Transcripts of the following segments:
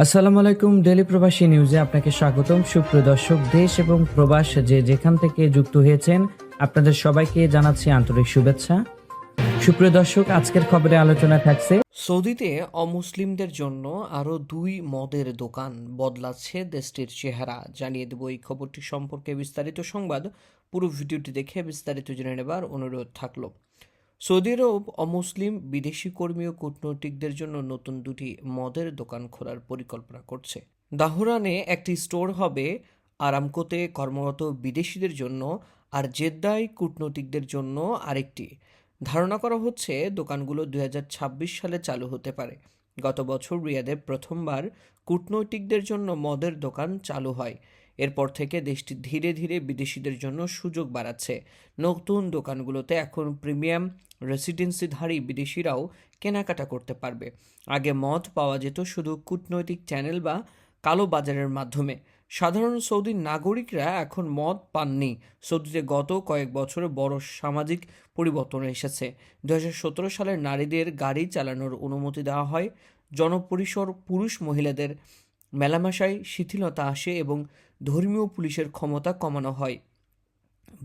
আসসালামু আলাইকুম। ডেলি প্রবাসী নিউজে আপনাকে স্বাগতম। সুপ্রিয় দর্শক, দেশ এবং প্রবাস যে যেখান থেকে যুক্ত হয়েছেন আপনাদের সবাইকে জানাচ্ছি আন্তরিক শুভেচ্ছা। সুপ্রিয় দর্শক, আজকের খবরে আলোচনা থাকছে সৌদিতে অমুসলিমদের জন্য আরও 2 মদের দোকান, বদলাচ্ছে দেশটির চেহারা। জানিয়ে দেব এই খবরটি সম্পর্কে বিস্তারিত সংবাদ। পুরো ভিডিওটি দেখে বিস্তারিত জেনে নেবার অনুরোধ থাকলো। সৌদি আরব অমুসলিম বিদেশি কর্মী ও কূটনৈতিকদের জন্য নতুন 2টি মদের দোকান খোলার পরিকল্পনা করছে। দাহরানে একটি স্টোর হবে আরামকোতে কর্মরত বিদেশিদের জন্য, আর জেদ্দায় কূটনৈতিকদের জন্য আরেকটি। ধারণা করা হচ্ছে দোকানগুলো 2026 সালে চালু হতে পারে। গত বছর রিয়াদে প্রথমবার কূটনৈতিকদের জন্য মদের দোকান চালু হয়। এরপর থেকে দেশটি ধীরে ধীরে বিদেশিদের জন্য সুযোগ বাড়াচ্ছে। নতুন দোকানগুলোতে এখন প্রিমিয়াম রেসিডেন্সিধারী বিদেশিরাও কেনাকাটা করতে পারবে। আগে মদ পাওয়া যেত শুধু কূটনৈতিক চ্যানেল বা কালো বাজারের মাধ্যমে। সাধারণ সৌদি নাগরিকরা এখন মদ পাননি। সৌদিতে গত কয়েক বছরে বড় সামাজিক পরিবর্তন এসেছে। 2017 সালে নারীদের গাড়ি চালানোর অনুমতি দেওয়া হয়, জনপরিসর পুরুষ মহিলাদের মেলামেশায় শিথিলতা আসে এবং ধর্মীয় পুলিশের ক্ষমতা কমানো হয়।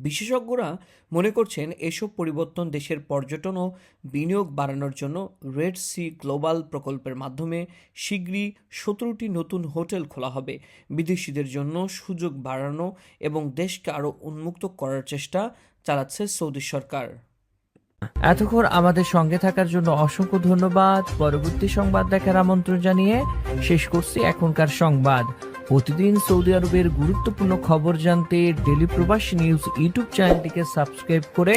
বিশেষজ্ঞরা মনে করছেন এসব পরিবর্তন দেশের পর্যটন ও বিনিয়োগ বাড়ানোর জন্য। রেড সি গ্লোবাল প্রকল্পের মাধ্যমে শীঘ্রই 17টি নতুন হোটেল খোলা হবে। বিদেশিদের জন্য সুযোগ বাড়ানো এবং দেশকে আরও উন্মুক্ত করার চেষ্টা চালাচ্ছে সৌদি সরকার। এতক্ষণ আমাদের সঙ্গে থাকার জন্য অসংখ্য ধন্যবাদ। পরবর্তী সংবাদ দেখার আমন্ত্রণ জানিয়ে শেষ করছি এখনকার সংবাদ। প্রতিদিন সৌদি আরবের গুরুত্বপূর্ণ খবর জানতে ডেলি প্রবাসী নিউজ ইউটিউব চ্যানেলটিকে সাবস্ক্রাইব করে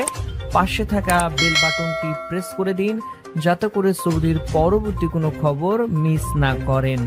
পাশে থাকা বেল বাটনটি প্রেস করে দিন, যাতে করে সৌদির পরবর্তী কোনো খবর মিস না করেন।